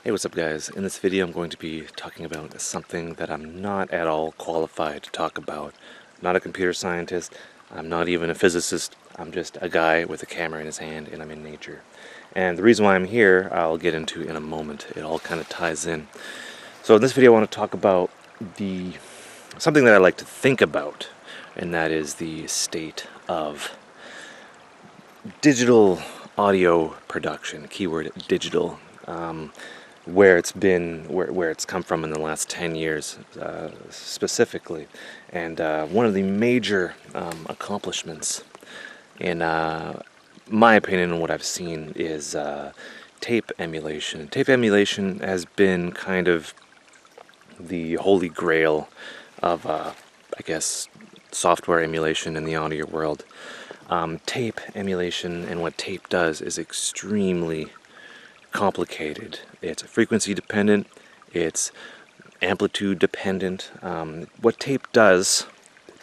Hey, what's up guys? In this video I'm going to be talking about something that I'm not at all qualified to talk about. I'm not a computer scientist, I'm not even a physicist, I'm just a guy with a camera in his hand and I'm in nature. And the reason why I'm here I'll get into in a moment. It all kind of ties in. So in this video I want to talk about something that I like to think about, and that is the state of digital audio production, keyword digital. Where it's been, where it's come from in the last 10 years specifically. And one of the major accomplishments in my opinion and what I've seen is tape emulation. Tape emulation has been kind of the holy grail of I guess software emulation in the audio world. Tape emulation and what tape does is extremely complicated. It's frequency dependent, it's amplitude dependent. What tape does,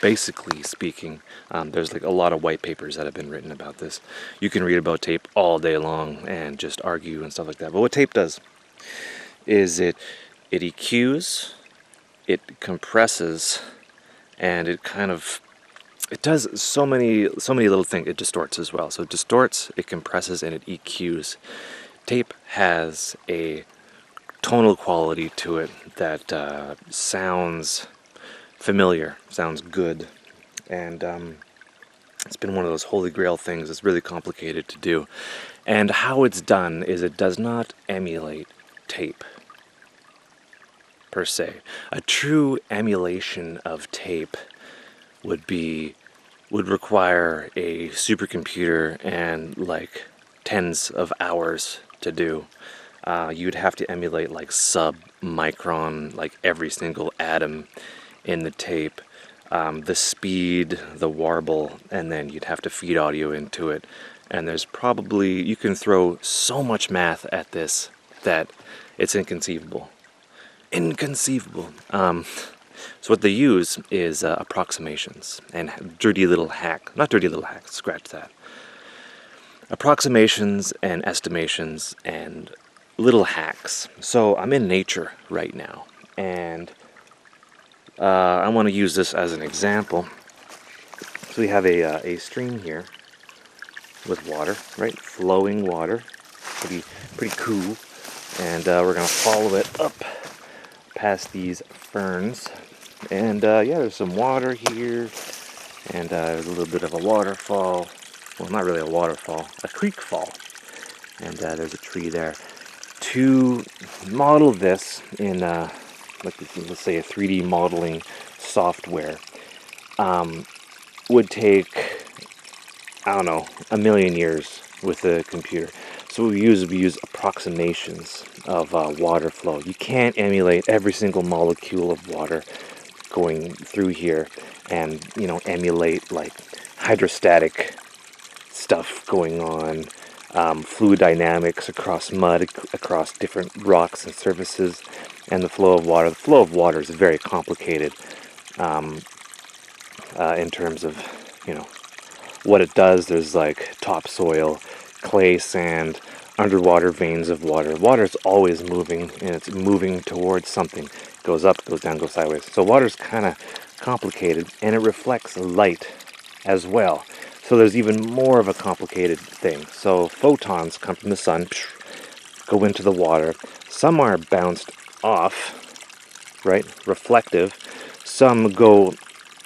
basically speaking, there's like a lot of white papers that have been written about this. You can read about tape all day long and just argue and stuff like that. But what tape does is it EQs, it compresses, and it does so many little things. It distorts as well. So it distorts, it compresses, and it EQs. Tape has a tonal quality to it that sounds familiar, sounds good, and it's been one of those holy grail things. It's really complicated to do. And how it's done is it does not emulate tape per se. A true emulation of tape would require a supercomputer and like tens of hours to do. You'd have to emulate like sub-micron, like every single atom in the tape, the speed, the warble, and then you'd have to feed audio into it. And there's probably, you can throw so much math at this that it's inconceivable. Inconceivable. So what they use is approximations and not dirty little hacks, scratch that. Approximations and estimations and little hacks. So I'm in nature right now, and I want to use this as an example. So we have a stream here with water, right? Flowing water, pretty cool. And we're gonna follow it up past these ferns, and yeah, there's some water here, and there's a little bit of a waterfall. Well, not really a waterfall, a creek fall. And there's a tree there. To model this in, let's say, a 3D modeling software, would take, I don't know, a million years with a computer. So we use approximations of water flow. You can't emulate every single molecule of water going through here and, emulate like hydrostatic stuff going on, fluid dynamics across mud, across different rocks and surfaces, and the flow of water. The flow of water is very complicated in terms of, what it does. There's like topsoil, clay, sand, underwater veins of water. Water is always moving, and it's moving towards something. It goes up, goes down, goes sideways. So water's kind of complicated, and it reflects light as well. So there's even more of a complicated thing. So photons come from the sun, go into the water. Some are bounced off, right? Reflective. Some go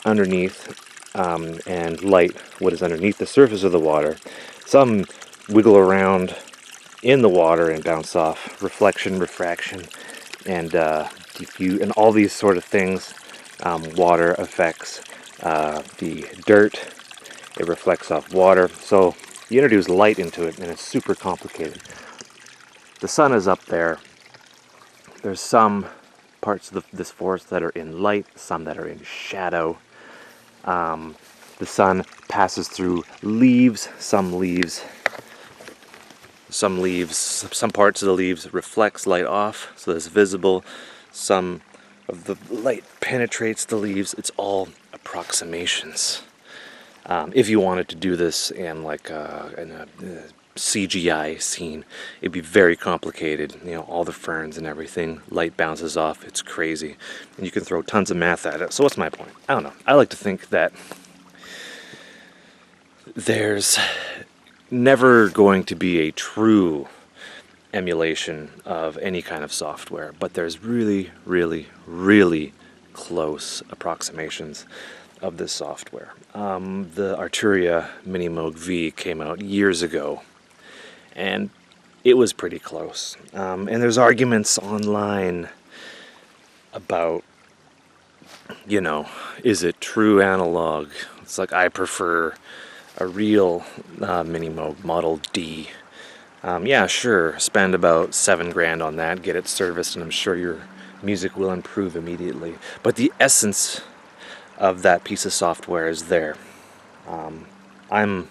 underneath and light what is underneath the surface of the water. Some wiggle around in the water and bounce off. Reflection, refraction, and diffuse, and all these sort of things. Water affects the dirt. It reflects off water. So you introduce light into it, and it's super complicated. The sun is up there. There's some parts of this forest that are in light, some that are in shadow. The sun passes through leaves. Some parts of the leaves reflects light off, so it's visible. Some of the light penetrates the leaves. It's all approximations. If you wanted to do this in like in a CGI scene. It'd be very complicated, all the ferns and everything, light bounces off, it's crazy. And you can throw tons of math at it. So what's my point? I don't know. I like to think that there's never going to be a true emulation of any kind of software, but there's really, really, really close approximations of this software. The Arturia Minimoog V came out years ago, and it was pretty close. And there's arguments online about, is it true analog? It's like, I prefer a real Minimoog Model D. Yeah, sure, spend about $7,000 on that, get it serviced, and I'm sure your music will improve immediately. But the essence of that piece of software is there. I'm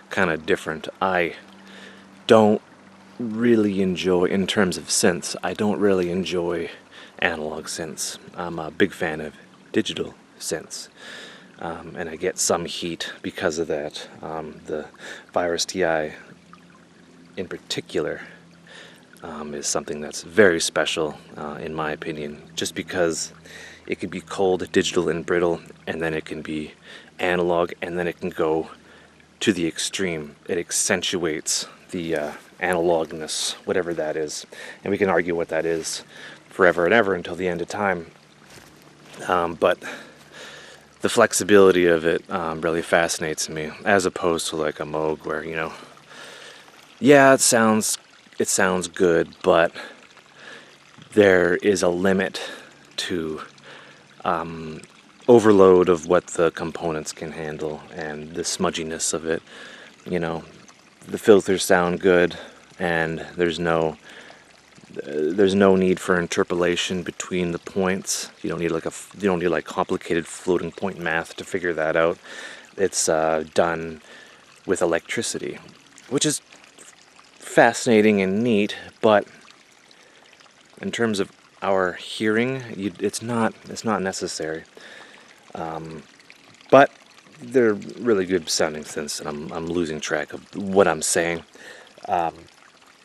kind of different. I don't really enjoy, in terms of synths, I don't really enjoy analog synths. I'm a big fan of digital synths. And I get some heat because of that. The Virus TI in particular is something that's very special in my opinion, just because it can be cold, digital, and brittle, and then it can be analog, and then it can go to the extreme. It accentuates the analogness, whatever that is, and we can argue what that is forever and ever until the end of time. But the flexibility of it really fascinates me, as opposed to like a Moog where, yeah, it sounds good, but there is a limit to overload of what the components can handle and the smudginess of it. The filters sound good, and there's no need for interpolation between the points. You don't need complicated floating point math to figure that out. It's done with electricity, which is fascinating and neat, but in terms of our hearing, it's not necessary. But they're really good sounding synths, and I'm losing track of what I'm saying.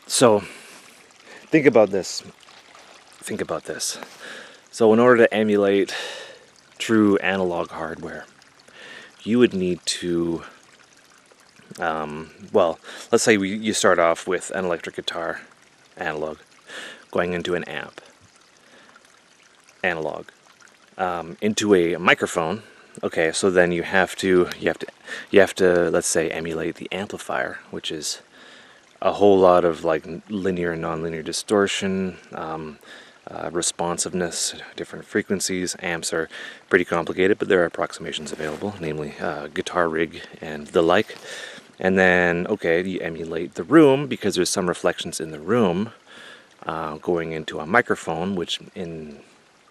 So think about this. So in order to emulate true analog hardware, you would need to, let's say you start off with an electric guitar, analog, going into an amp, analog, into a microphone. Okay, so then you have to let's say emulate the amplifier, which is a whole lot of like linear and nonlinear distortion, responsiveness, different frequencies. Amps are pretty complicated, but there are approximations available, namely guitar rig and the like. And then, okay, you emulate the room because there's some reflections in the room going into a microphone, which in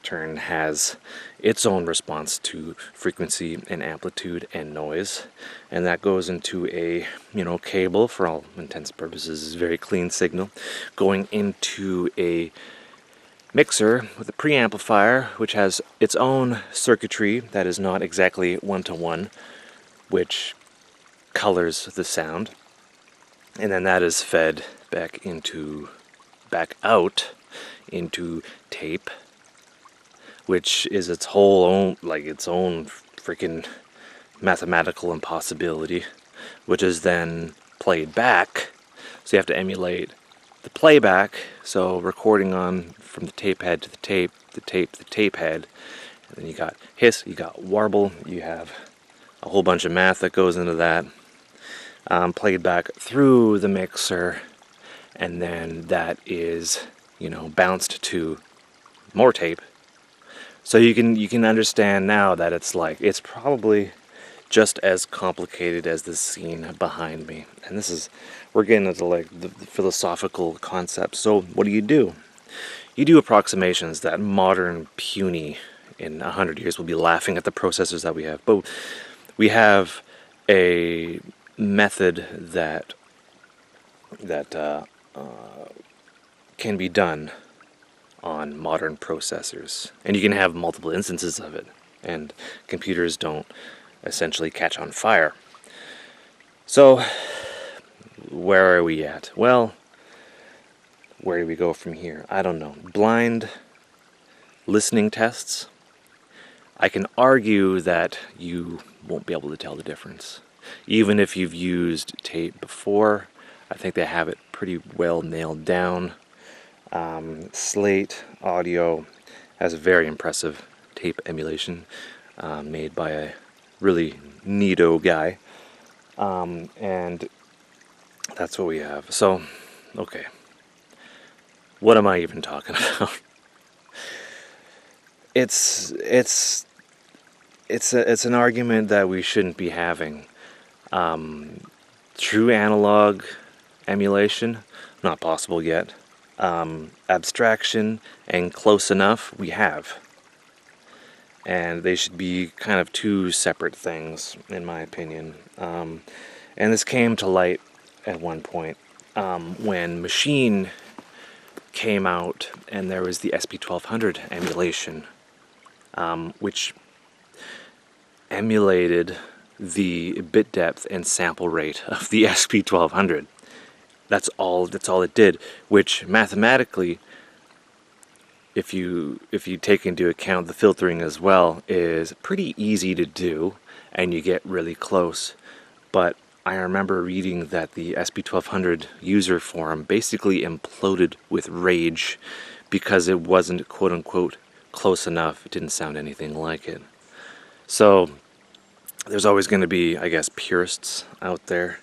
turn has its own response to frequency and amplitude and noise, and that goes into a cable, for all intents and purposes is very clean signal, going into a mixer with a preamplifier, which has its own circuitry that is not exactly one-to-one, which colors the sound, and then that is fed back out into tape, which is its own freaking mathematical impossibility, which is then played back. So you have to emulate the playback, so recording on from the tape head to the tape head, and then you got hiss, you got warble, you have a whole bunch of math that goes into that, played back through the mixer, and then that is bounced to more tape. So you can understand now that it's probably just as complicated as the scene behind me. And we're getting into the philosophical concepts. So what do? You do approximations that modern puny in 100 years will be laughing at the processors that we have. But we have a method that can be done on modern processors, and you can have multiple instances of it, and computers don't essentially catch on fire. So where are we at? Well, where do we go from here? I don't know. Blind listening tests. I can argue that you won't be able to tell the difference. Even if you've used tape before, I think they have it pretty well nailed down. Slate Audio has a very impressive tape emulation made by a really neato guy. And that's what we have. So, okay. What am I even talking about? It's an argument that we shouldn't be having. True analog emulation, not possible yet. Abstraction and close enough, we have. And they should be kind of two separate things, in my opinion. And this came to light at one point when Machine came out and there was the SP1200 emulation, which emulated the bit depth and sample rate of the SP1200. That's all it did, which mathematically, if you take into account the filtering as well, is pretty easy to do, and you get really close. But I remember reading that the SP1200 user forum basically imploded with rage because it wasn't quote-unquote close enough. It didn't sound anything like it. So there's always going to be, I guess, purists out there.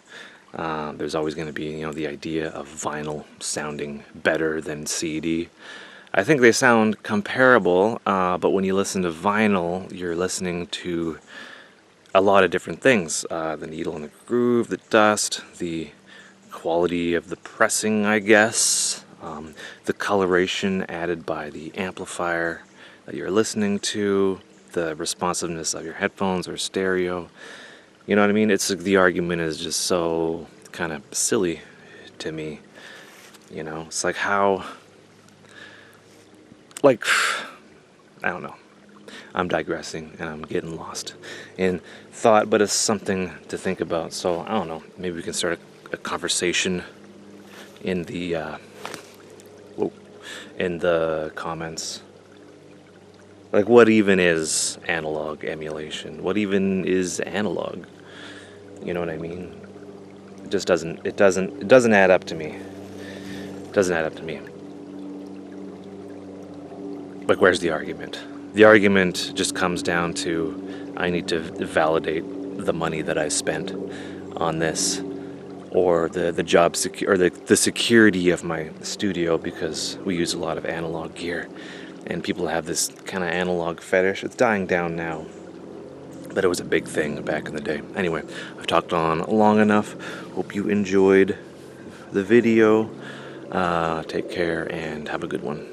There's always going to be, the idea of vinyl sounding better than CD. I think they sound comparable, but when you listen to vinyl, you're listening to a lot of different things. The needle and the groove, the dust, the quality of the pressing, I guess, the coloration added by the amplifier that you're listening to, the responsiveness of your headphones or stereo. You know what I mean? It's the argument is just so kind of silly to me. It's like how, I don't know. I'm digressing and I'm getting lost in thought, but it's something to think about. So I don't know. Maybe we can start a conversation in the comments. Like, what even is analog emulation? What even is analog? You know what I mean? It just doesn't add up to me. It doesn't add up to me. Like, where's the argument? The argument just comes down to I need to validate the money that I spent on this, or the job or the security of my studio, because we use a lot of analog gear, and people have this kind of analog fetish. It's dying down now, but it was a big thing back in the day. Anyway, I've talked on long enough. Hope you enjoyed the video. Take care and have a good one.